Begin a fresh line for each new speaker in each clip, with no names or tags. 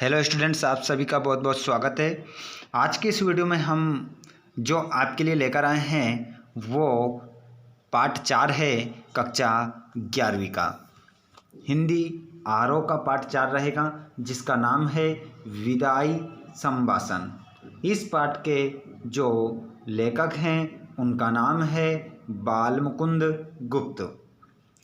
Hello students, आप सभी का बहुत बहुत स्वागत है। आज के इस वीडियो में हम जो आपके लिए लेकर आए हैं वो पार्ट 4 है कक्षा 11वीं का हिंदी आरोह का पार्ट 4 रहेगा, जिसका नाम है विदाई संभाषण। इस पाठ के जो लेखक हैं उनका नाम है बालमुकुंद गुप्त।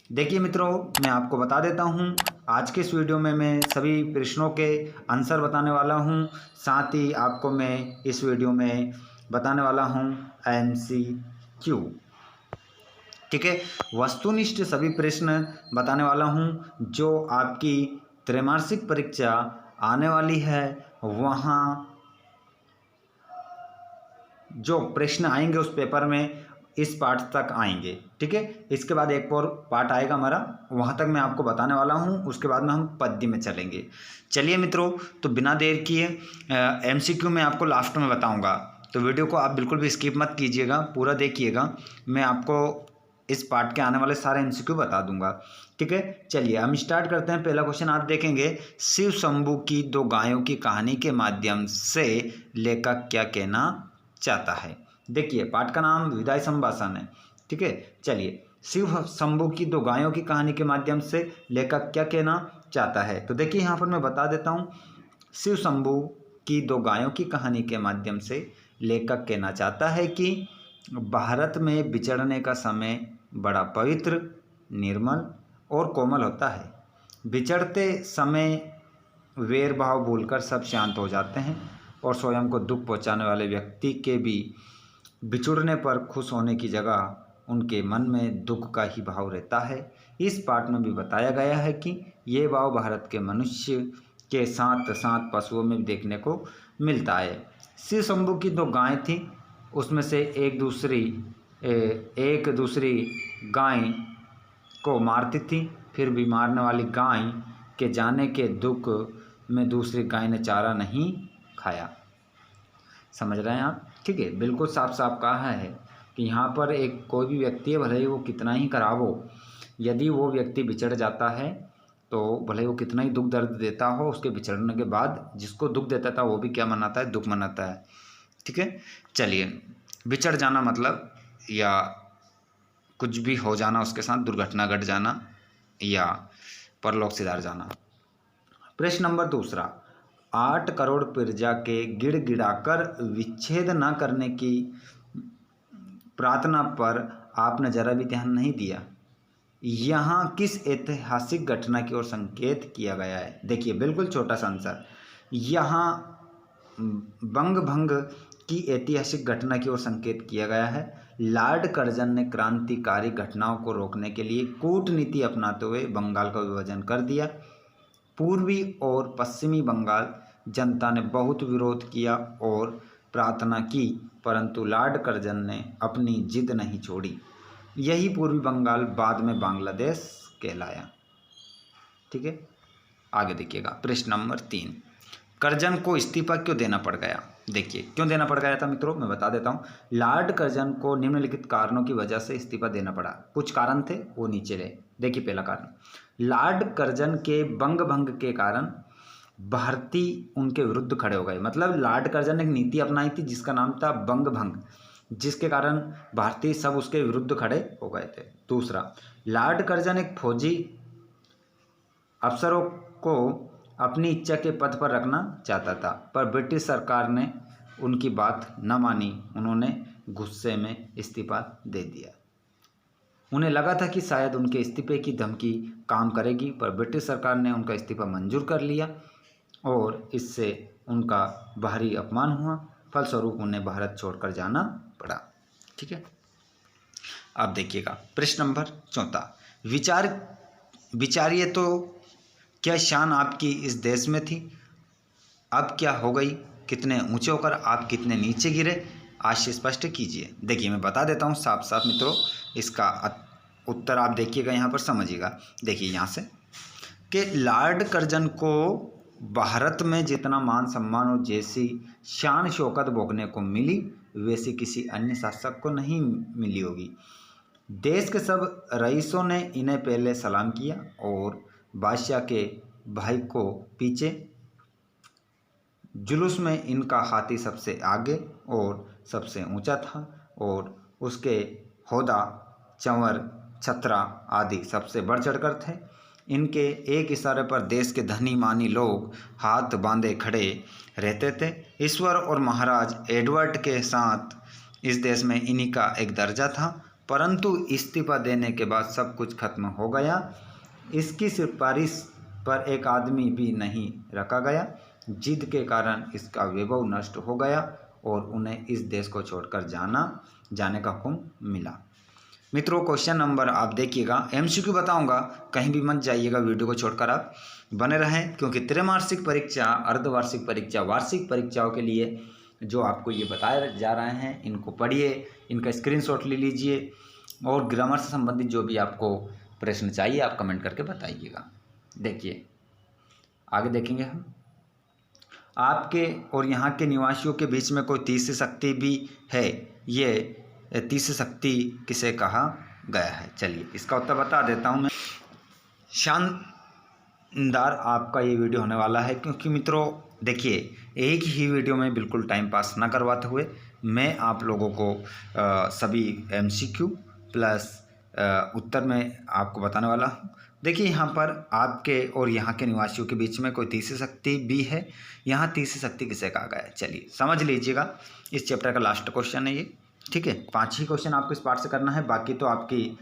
देखिए मित्रों, मैं आपको बता देता हूँ, आज के इस वीडियो में मैं सभी प्रश्नों के आंसर बताने वाला हूँ। साथ ही आपको मैं इस वीडियो में बताने वाला हूँ MCQ। ठीक है, वस्तुनिष्ठ सभी प्रश्न बताने वाला हूँ। जो आपकी त्रैमासिक परीक्षा आने वाली है वहाँ जो प्रश्न आएंगे उस पेपर में इस पार्ट तक आएंगे। ठीक है, इसके बाद एक और पार्ट आएगा हमारा, वहाँ तक मैं आपको बताने वाला हूँ। उसके बाद में हम पद्य में चलेंगे। चलिए मित्रों, तो बिना देर किए MCQ मैं आपको लास्ट में बताऊँगा, तो वीडियो को आप बिल्कुल भी स्किप मत कीजिएगा, पूरा देखिएगा। मैं आपको इस पार्ट के आने वाले सारे MCQ बता दूंगा। ठीक है, चलिए हम स्टार्ट करते हैं। पहला क्वेश्चन आप देखेंगे, शिव शंभू की दो गायों की कहानी के माध्यम से लेखक क्या कहना चाहता है। देखिए, पाठ का नाम विदाई संभाषण है। ठीक है, चलिए, शिव शंभू की दो गायों की कहानी के माध्यम से लेखक क्या कहना चाहता है। तो देखिए यहाँ पर मैं बता देता हूँ, शिव शंभू की दो गायों की कहानी के माध्यम से लेखक कहना चाहता है कि भारत में बिछड़ने का समय बड़ा पवित्र, निर्मल और कोमल होता है। बिछड़ते समय वैर भाव भूलकर सब शांत हो जाते हैं और स्वयं को दुख पहुंचाने वाले व्यक्ति के भी बिछुड़ने पर खुश होने की जगह उनके मन में दुख का ही भाव रहता है। इस पाठ में भी बताया गया है कि ये भाव भारत के मनुष्य के साथ साथ पशुओं में भी देखने को मिलता है। शिव शंभू की दो गायें थीं, उसमें से एक दूसरी गाय को मारती थी। फिर भी मारने वाली गाय के जाने के दुख में दूसरी गाय ने चारा नहीं खाया। समझ रहे हैं आप? ठीक है, बिल्कुल साफ साफ कहा है कि यहाँ पर एक कोई भी व्यक्ति है, भले ही वो कितना ही खराब हो, यदि वो व्यक्ति बिछड़ जाता है तो भले ही वो कितना ही दुख दर्द देता हो, उसके बिछड़ने के बाद जिसको दुख देता था वो भी क्या मनाता है? दुख मनाता है। ठीक है, चलिए, बिछड़ जाना मतलब या कुछ भी हो जाना, उसके साथ दुर्घटना घट जाना या परलोक सिधार जाना। प्रश्न नंबर दूसरा, 8 करोड़ प्रजा के गिड़गिड़ाकर विच्छेद न करने की प्रार्थना पर आपने जरा भी ध्यान नहीं दिया। यहाँ किस ऐतिहासिक घटना की ओर संकेत किया गया है? देखिए, बिल्कुल छोटा सा आंसर, यहाँ बंग भंग की ऐतिहासिक घटना की ओर संकेत किया गया है। लॉर्ड कर्जन ने क्रांतिकारी घटनाओं को रोकने के लिए कूटनीति अपनाते हुए बंगाल का विभाजन कर दिया। पूर्वी और पश्चिमी बंगाल जनता ने बहुत विरोध किया और प्रार्थना की, परंतु लॉर्ड कर्जन ने अपनी जिद नहीं छोड़ी। यही पूर्वी बंगाल बाद में बांग्लादेश कहलाया। ठीक है, आगे देखिएगा। प्रश्न नंबर 3, कर्जन को इस्तीफा क्यों देना पड़ गया? देखिए, क्यों देना पड़ गया था मित्रों, मैं बता देता हूँ। लॉर्ड कर्जन को निम्नलिखित कारणों की वजह से इस्तीफा देना पड़ा। कुछ कारण थे, वो नीचे रहे। देखिए, पहला कारण, लॉर्ड कर्जन के बंग भंग के कारण भारतीय उनके विरुद्ध खड़े हो गए। मतलब लॉर्ड कर्जन ने एक नीति अपनाई थी जिसका नाम था बंग भंग, जिसके कारण भारतीय सब उसके विरुद्ध खड़े हो गए थे। दूसरा, लॉर्ड कर्जन एक फौजी अफसरों को अपनी इच्छा के पद पर रखना चाहता था, पर ब्रिटिश सरकार ने उनकी बात न मानी। उन्होंने गुस्से में इस्तीफा दे दिया। उन्हें लगा था कि शायद उनके इस्तीफे की धमकी काम करेगी, पर ब्रिटिश सरकार ने उनका इस्तीफा मंजूर कर लिया और इससे उनका बाहरी अपमान हुआ। फलस्वरूप उन्हें भारत छोड़कर जाना पड़ा। ठीक है, अब देखिएगा प्रश्न नंबर 4, विचारिए तो क्या शान आपकी इस देश में थी, अब क्या हो गई? कितने ऊंचे होकर आप कितने नीचे गिरे? आज से स्पष्ट कीजिए। देखिए, मैं बता देता हूँ साफ साफ मित्रों, इसका उत्तर आप देखिएगा, यहाँ पर समझिएगा। देखिए यहाँ से कि लॉर्ड कर्जन को भारत में जितना मान सम्मान और जैसी शान शौकत भोगने को मिली, वैसी किसी अन्य शासक को नहीं मिली होगी। देश के सब रईसों ने इन्हें पहले सलाम किया और बादशाह के भाई को पीछे जुलूस में इनका हाथी सबसे आगे और सबसे ऊंचा था और उसके होदा, चंवर, छत्रा आदि सबसे बढ़ चढ़कर थे। इनके एक इशारे पर देश के धनी मानी लोग हाथ बांधे खड़े रहते थे। ईश्वर और महाराज एडवर्ड के साथ इस देश में इन्हीं का एक दर्जा था, परंतु इस्तीफा देने के बाद सब कुछ खत्म हो गया। इसकी सिफारिश पर एक आदमी भी नहीं रखा गया। जिद के कारण इसका वैभव नष्ट हो गया और उन्हें इस देश को छोड़कर जाने का हुक्म मिला। मित्रों, क्वेश्चन नंबर आप देखिएगा, एमसीक्यू बताऊंगा, कहीं भी मत जाइएगा, वीडियो को छोड़कर आप बने रहें, क्योंकि त्रैमासिक परीक्षा, अर्धवार्षिक परीक्षा, वार्षिक परीक्षाओं के लिए जो आपको ये बताए जा रहे हैं इनको पढ़िए, इनका स्क्रीनशॉट ले लीजिए और ग्रामर से संबंधित जो भी आपको प्रश्न चाहिए आप कमेंट करके बताइएगा। देखिए आगे देखेंगे हम, आपके और यहाँ के निवासियों के बीच में कोई तीसरी शक्ति भी है। ये तीसरी शक्ति किसे कहा गया है? चलिए इसका उत्तर बता देता हूँ मैं। शानदार आपका ये वीडियो होने वाला है, क्योंकि मित्रों देखिए एक ही वीडियो में बिल्कुल टाइम पास ना करवाते हुए मैं आप लोगों को सभी एमसीक्यू प्लस उत्तर में आपको बताने वाला हूँ। देखिए यहाँ पर आपके और यहाँ के निवासियों के बीच में कोई तीसरी शक्ति भी है। यहाँ तीसरी शक्ति किसे कहा गया है? चलिए समझ लीजिएगा, इस चैप्टर का लास्ट क्वेश्चन है ये, ठीक है। 5 ही क्वेश्चन आपको इस पार्ट से करना है, बाकी तो आपकी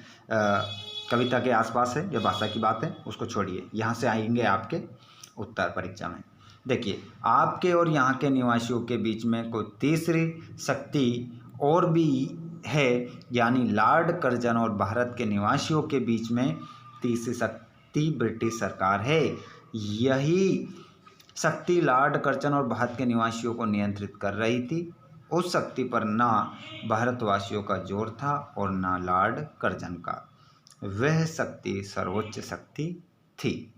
कविता के आसपास है या भाषा की बात है, उसको छोड़िए। यहाँ से आएंगे आपके उत्तर परीक्षा में। देखिए आपके और यहाँ के निवासियों के बीच में कोई तीसरी शक्ति और भी है, यानी लॉर्ड कर्जन और भारत के निवासियों के बीच में तीसरी शक्ति ब्रिटिश सरकार है। यही शक्ति लॉर्ड कर्जन और भारत के निवासियों को नियंत्रित कर रही थी। उस शक्ति पर ना भारतवासियों का जोर था और ना लॉर्ड कर्जन का, वह शक्ति सर्वोच्च शक्ति थी।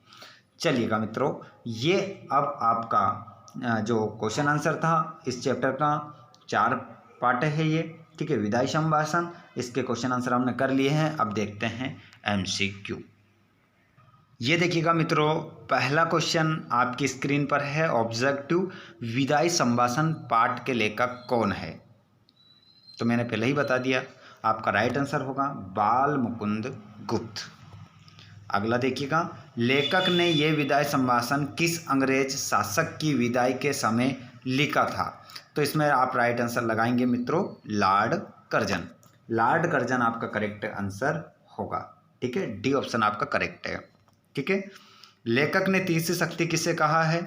चलिएगा मित्रों, ये अब आपका जो क्वेश्चन आंसर था इस चैप्टर का 4 पार्ट है ये, ठीक है। विदाई संभाषण, इसके क्वेश्चन आंसर हमने कर लिए हैं। अब देखते हैं एमसीक्यू। ये देखिएगा मित्रों, पहला क्वेश्चन आपकी स्क्रीन पर है। ऑब्जेक्टिव, विदाई संभाषण पाठ के लेखक कौन है? तो मैंने पहले ही बता दिया, आपका राइट आंसर होगा बाल मुकुंद गुप्त। अगला देखिएगा, लेखक ने ये विदाई संभाषण किस अंग्रेज शासक की विदाई के समय लिखा था? तो इसमें आप राइट आंसर लगाएंगे मित्रों लॉर्ड कर्जन। लॉर्ड कर्जन आपका करेक्ट आंसर होगा, ठीक है। डी ऑप्शन आपका करेक्ट है, ठीक है। लेखक ने तीसरी शक्ति किसे कहा है?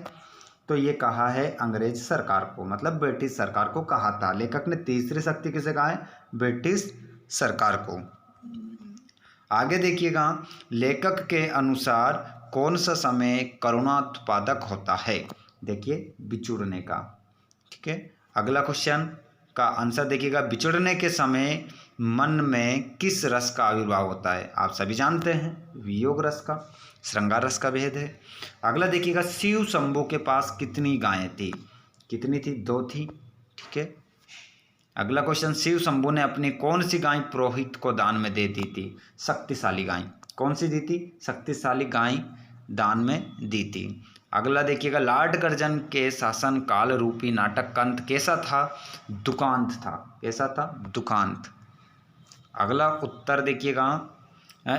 तो ये कहा है अंग्रेज सरकार को, मतलब ब्रिटिश सरकार को कहा था। लेखक ने तीसरी शक्ति किसे कहा है? ब्रिटिश सरकार को। आगे देखिएगा, लेखक के अनुसार कौन सा समय करुणात्पादक होता है? देखिए बिछुड़ने का, ठीक है। अगला क्वेश्चन का आंसर देखिएगा, बिछुड़ने के समय मन में किस रस का आविर्भाव होता है? आप सभी जानते हैं वियोग रस का, श्रृंगार रस का भेद है। अगला देखिएगा, शिव शंभू के पास कितनी गायें थी? कितनी थी? 2 थी, ठीक है। अगला क्वेश्चन, शिव शंभू ने अपनी कौन सी गाय पुरोहित को दान में दे दी थी? शक्तिशाली गाय। कौन सी दी थी? शक्तिशाली गाय दान में दी थी। अगला देखिएगा, लॉर्ड कर्जन के शासन काल रूपी नाटक का अंत कैसा था? दुखांत था। कैसा था? दुखांत। अगला उत्तर देखिएगा,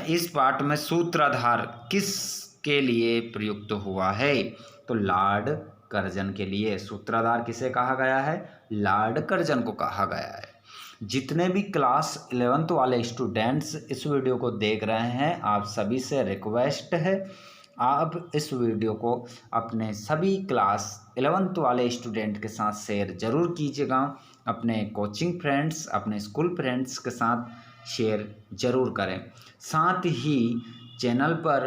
इस पाठ में सूत्रधार किस के लिए प्रयुक्त हुआ है? तो लॉर्ड कर्जन के लिए। सूत्रधार किसे कहा गया है? लॉर्ड कर्जन को कहा गया है। जितने भी क्लास 11th वाले स्टूडेंट्स इस वीडियो को देख रहे हैं, आप सभी से रिक्वेस्ट है, आप इस वीडियो को अपने सभी क्लास 11th वाले स्टूडेंट के साथ शेयर ज़रूर कीजिएगा। अपने कोचिंग फ्रेंड्स, अपने स्कूल फ्रेंड्स के साथ शेयर ज़रूर करें। साथ ही चैनल पर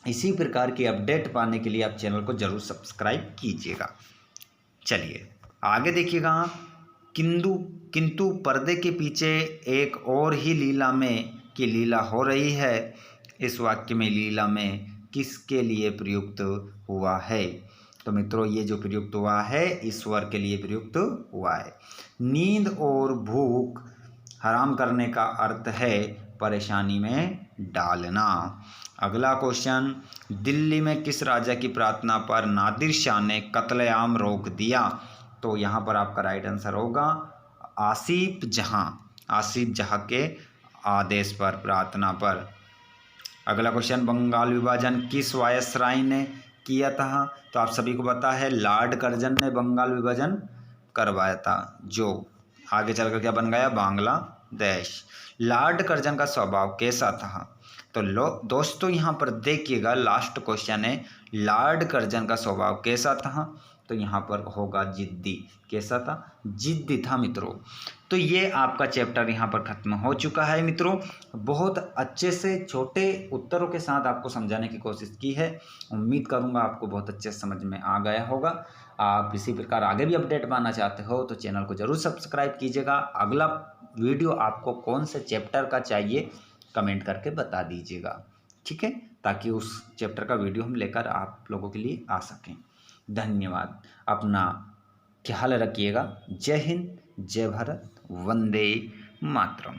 इसी प्रकार की अपडेट पाने के लिए आप चैनल को ज़रूर सब्सक्राइब कीजिएगा। चलिए आगे देखिएगा, किंतु पर्दे के पीछे एक और ही लीला की लीला हो रही है। इस वाक्य में लीला में किसके लिए प्रयुक्त हुआ है? तो मित्रों ये जो प्रयुक्त हुआ है ईश्वर के लिए प्रयुक्त हुआ है। नींद और भूख हराम करने का अर्थ है परेशानी में डालना। अगला क्वेश्चन, दिल्ली में किस राजा की प्रार्थना पर नादिर शाह ने कत्लेआम रोक दिया? तो यहाँ पर आपका राइट आंसर होगा आसिफ जहाँ। आसिफ जहाँ के आदेश पर, प्रार्थना पर। अगला क्वेश्चन, बंगाल विभाजन किस वायसराय ने किया था? तो आप सभी को पता है लॉर्ड कर्जन ने बंगाल विभाजन करवाया था, जो आगे चलकर क्या बन गया, बांग्लादेश। लॉर्ड कर्जन का स्वभाव कैसा था? तो दोस्तों यहाँ पर देखिएगा, लास्ट क्वेश्चन है, लॉर्ड कर्जन का स्वभाव कैसा था? तो यहाँ पर होगा जिद्दी। कैसा था? जिद्दी था मित्रों। तो ये आपका चैप्टर यहाँ पर खत्म हो चुका है मित्रों। बहुत अच्छे से छोटे उत्तरों के साथ आपको समझाने की कोशिश की है। उम्मीद करूँगा आपको बहुत अच्छे से समझ में आ गया होगा। आप इसी प्रकार आगे भी अपडेट पाना चाहते हो तो चैनल को ज़रूर सब्सक्राइब कीजिएगा। अगला वीडियो आपको कौन से चैप्टर का चाहिए कमेंट करके बता दीजिएगा, ठीक है, ताकि उस चैप्टर का वीडियो हम लेकर आप लोगों के लिए आ सकें। धन्यवाद। अपना ख्याल रखिएगा। जय हिंद, जय भारत, वंदे मातरम।